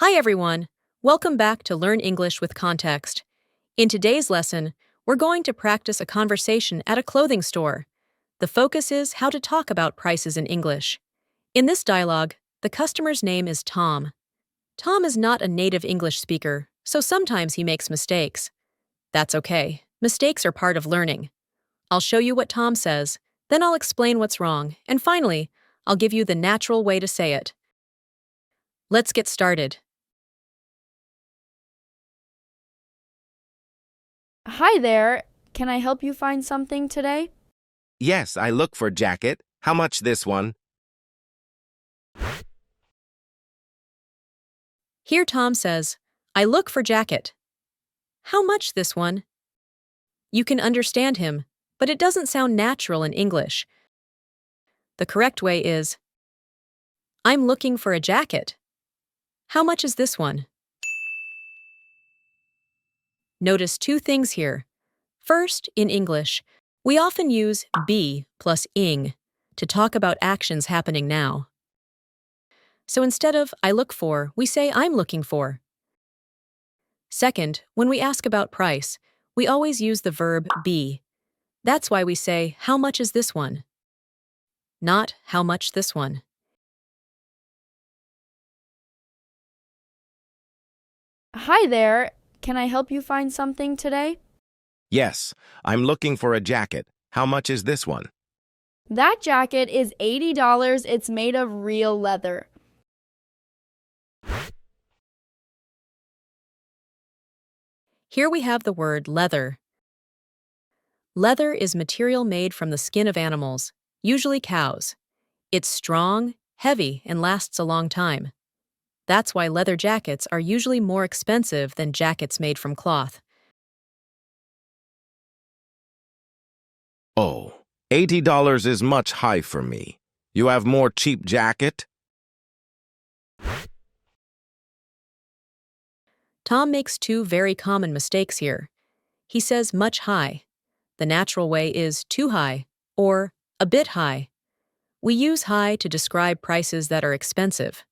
Hi everyone! Welcome back to Learn English with Context. In today's lesson, we're going to practice a conversation at a clothing store. The focus is how to talk about prices in English. In this dialogue, the customer's name is Tom. Tom is not a native English speaker, so sometimes he makes mistakes. That's okay. Mistakes are part of learning. I'll show you what Tom says, then I'll explain what's wrong, and finally, I'll give you the natural way to say it. Let's get started. Hi there. Can I help you find something today? Yes, I look for jacket. How much this one? Here Tom says, I look for jacket. How much this one? You can understand him, but it doesn't sound natural in English. The correct way is, I'm looking for a jacket. How much is this one? Notice two things here. First, in English, we often use be plus ing to talk about actions happening now. So instead of I look for, we say I'm looking for. Second, when we ask about price, we always use the verb be. That's why we say, how much is this one? Not how much this one. Hi there. Can I help you find something today? Yes, I'm looking for a jacket. How much is this one? That jacket is $80. It's made of real leather. Here we have the word leather. Leather is material made from the skin of animals, usually cows. It's strong, heavy, and lasts a long time. That's why leather jackets are usually more expensive than jackets made from cloth. Oh, $80 is much high for me. You have more cheap jacket? Tom makes two very common mistakes here. He says much high. The natural way is too high or a bit high. We use high to describe prices that are expensive.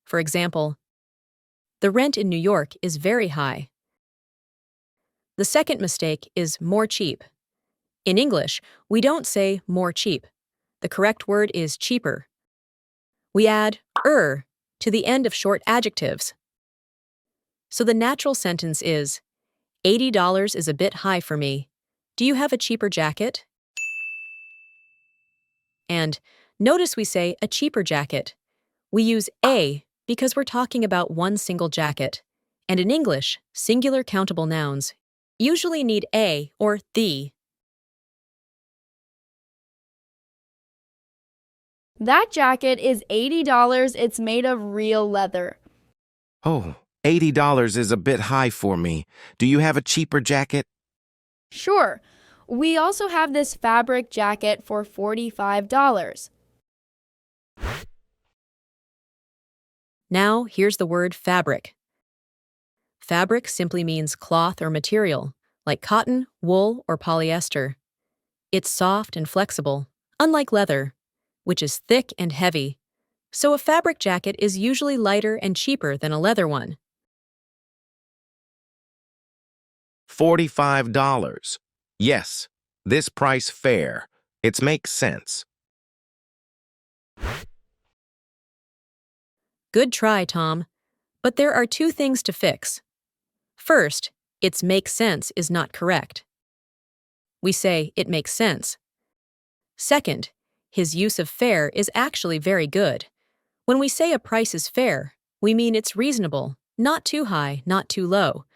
For example, the rent in New York is very high. The second mistake is more cheap. In English, we don't say more cheap. The correct word is cheaper. We add to the end of short adjectives. So the natural sentence is, $80 is a bit high for me. Do you have a cheaper jacket? And notice we say a cheaper jacket. We use a because we're talking about one single jacket. And in English, singular countable nouns usually need a or the. That jacket is $80. It's made of real leather. Oh, $80 is a bit high for me. Do you have a cheaper jacket? Sure. We also have this fabric jacket for $45. Now, here's the word fabric. Fabric simply means cloth or material, like cotton, wool, or polyester. It's soft and flexible, unlike leather, which is thick and heavy. So a fabric jacket is usually lighter and cheaper than a leather one. $45. Yes, this price fair. It makes sense. Good try, Tom. But there are two things to fix. First, its makes sense is not correct. We say it makes sense. Second, his use of fair is actually very good. When we say a price is fair, we mean it's reasonable, not too high, not too low.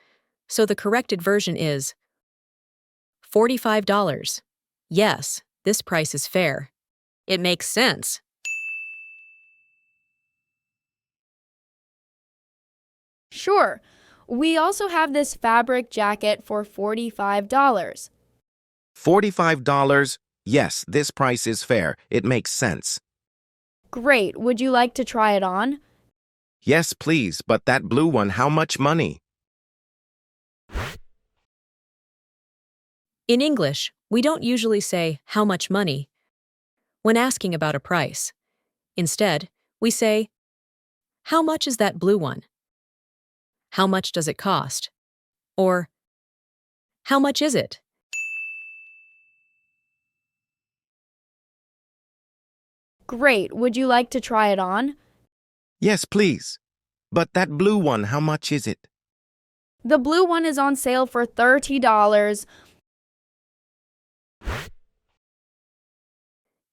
So the corrected version is $45. Yes, this price is fair. It makes sense. Sure. We also have this fabric jacket for $45. $45? Yes, this price is fair. It makes sense. Great. Would you like to try it on? Yes, please, but that blue one, how much money? In English, we don't usually say how much money when asking about a price. Instead, we say, How much is that blue one? How much does it cost? Or, how much is it? Great. Would you like to try it on? Yes, please. But that blue one, how much is it? The blue one is on sale for $30.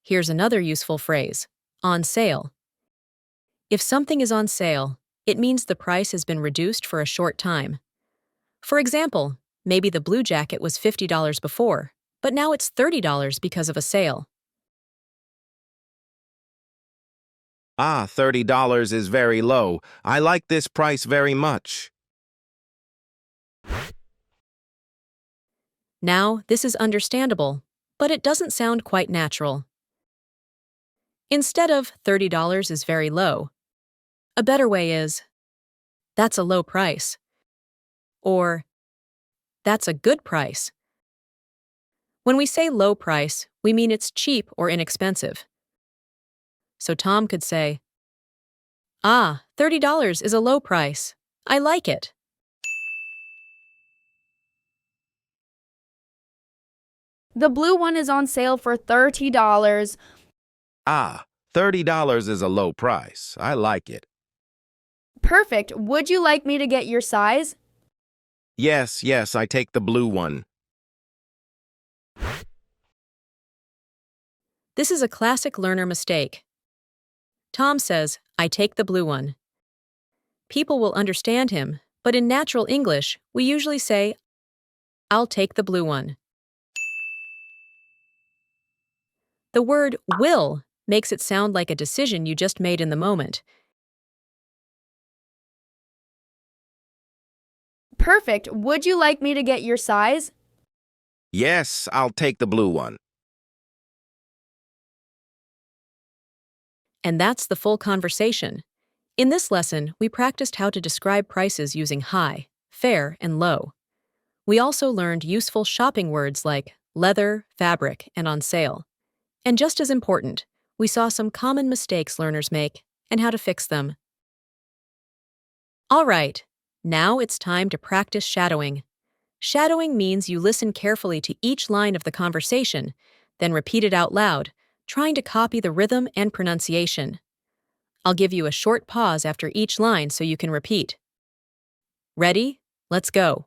Here's another useful phrase: on sale. If something is on sale, it means the price has been reduced for a short time. For example, maybe the blue jacket was $50 before, but now it's $30 because of a sale. Ah, $30 is very low. I like this price very much. Now, this is understandable, but it doesn't sound quite natural. Instead of $30 is very low, a better way is, that's a low price. Or, that's a good price. When we say low price, we mean it's cheap or inexpensive. So Tom could say, ah, $30 is a low price. I like it. The blue one is on sale for $30. Ah, $30 is a low price. I like it. Perfect. Would you like me to get your size? Yes, I take the blue one. This is a classic learner mistake. Tom says, I take the blue one. People will understand him, but in natural English, we usually say, I'll take the blue one. The word will makes it sound like a decision you just made in the moment. Perfect. Would you like me to get your size? Yes, I'll take the blue one. And that's the full conversation. In this lesson, we practiced how to describe prices using high, fair, and low. We also learned useful shopping words like leather, fabric, and on sale. And just as important, we saw some common mistakes learners make and how to fix them. All right, now it's time to practice shadowing. Shadowing means you listen carefully to each line of the conversation, then repeat it out loud, trying to copy the rhythm and pronunciation. I'll give you a short pause after each line so you can repeat. Ready? Let's go.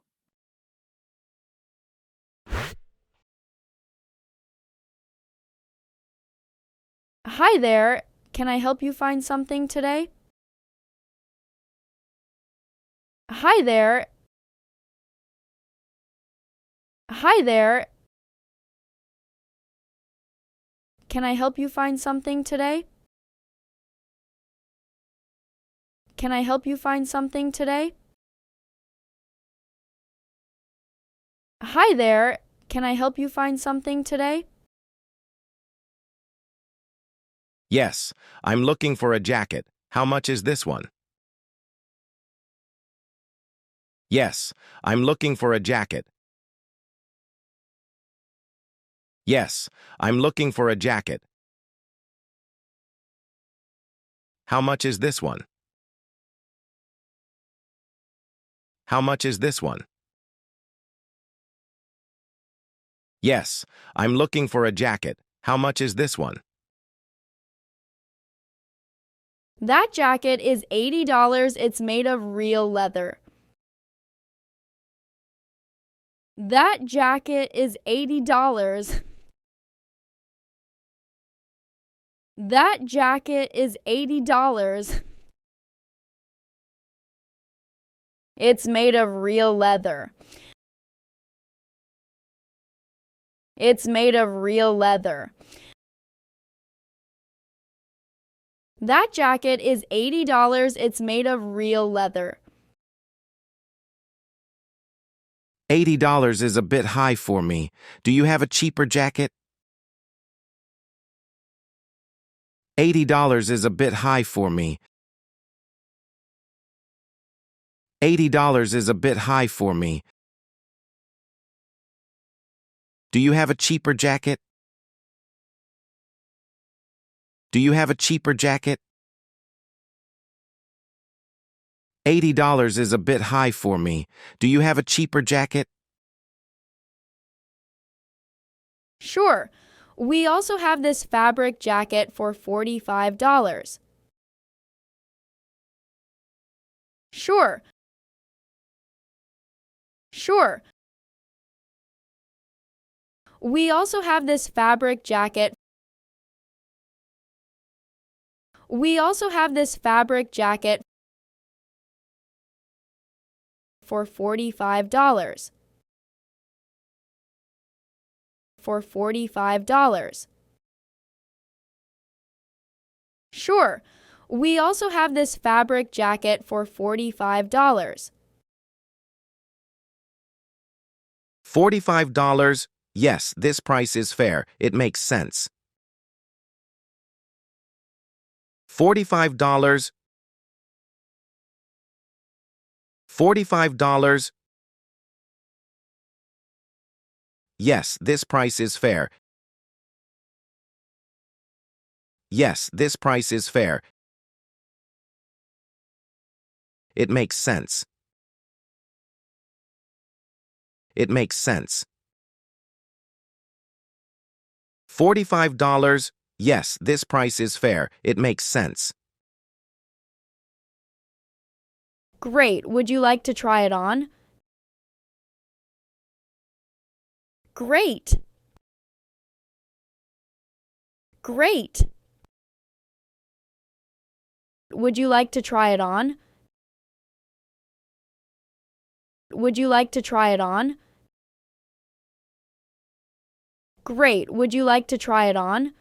Hi there. Can I help you find something today? Hi there. Hi there. Can I help you find something today? Can I help you find something today? Hi there. Can I help you find something today? Yes, I'm looking for a jacket. How much is this one? Yes, I'm looking for a jacket. Yes, I'm looking for a jacket. How much is this one? How much is this one? Yes, I'm looking for a jacket. How much is this one? That jacket is $80. It's made of real leather. That jacket is $80. That jacket is $80. It's made of real leather. It's made of real leather. That jacket is $80. It's made of real leather. $80 is a bit high for me. Do you have a cheaper jacket? $80 is a bit high for me. $80 is a bit high for me. Do you have a cheaper jacket? Do you have a cheaper jacket? $80 is a bit high for me. Do you have a cheaper jacket? Sure. We also have this fabric jacket for $45. Sure. Sure. We also have this fabric jacket. We also have this fabric jacket for $45. For $45. Sure. We also have this fabric jacket for $45. $45? Yes, this price is fair. It makes sense. $45? $45? Yes, this price is fair. Yes, this price is fair. It makes sense. It makes sense. $45? Yes, this price is fair. It makes sense. Great. Would you like to try it on? Great. Great. Would you like to try it on? Would you like to try it on? Great. Would you like to try it on?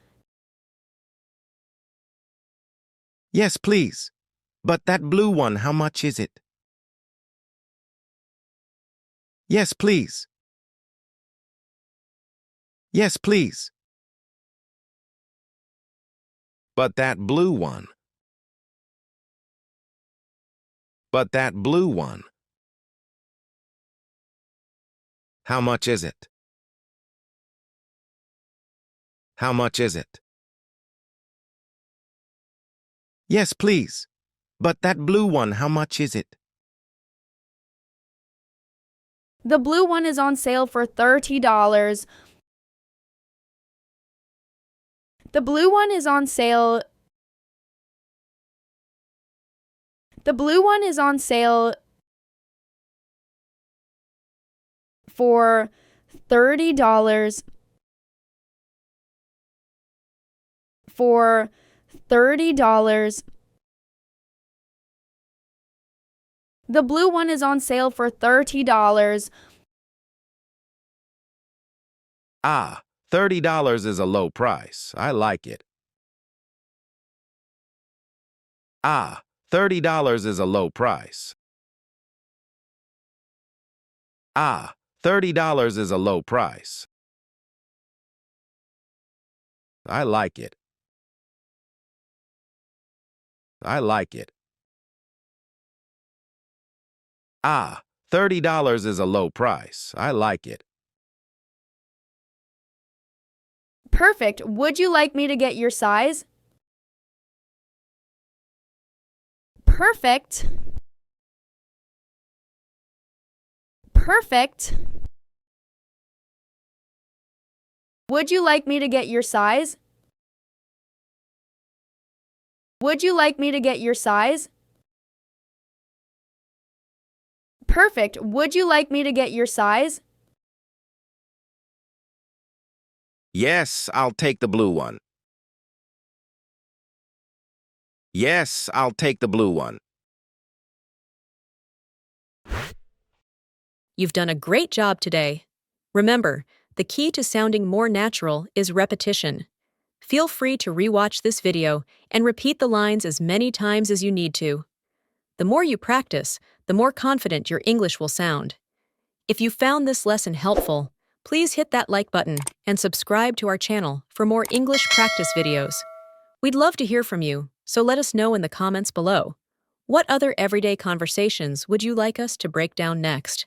Yes, please. But that blue one, how much is it? Yes, please. Yes, please. But that blue one. But that blue one. How much is it? How much is it? Yes, please. But that blue one, how much is it? The blue one is on sale for $30. The blue one is on sale. The blue one is on sale for $30. For $30. The blue one is on sale for $30. Ah, $30 is a low price. I like it. Ah, $30 is a low price. Ah, $30 is a low price. I like it. I like it. Ah, $30 is a low price. I like it. Perfect. Would you like me to get your size? Perfect. Perfect. Would you like me to get your size? Would you like me to get your size? Perfect. Would you like me to get your size? Yes, I'll take the blue one. Yes, I'll take the blue one. You've done a great job today. Remember, the key to sounding more natural is repetition. Feel free to rewatch this video and repeat the lines as many times as you need to. The more you practice, the more confident your English will sound. If you found this lesson helpful, please hit that like button and subscribe to our channel for more English practice videos. We'd love to hear from you, so let us know in the comments below. What other everyday conversations would you like us to break down next?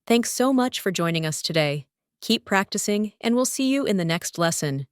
Thanks so much for joining us today. Keep practicing, and we'll see you in the next lesson.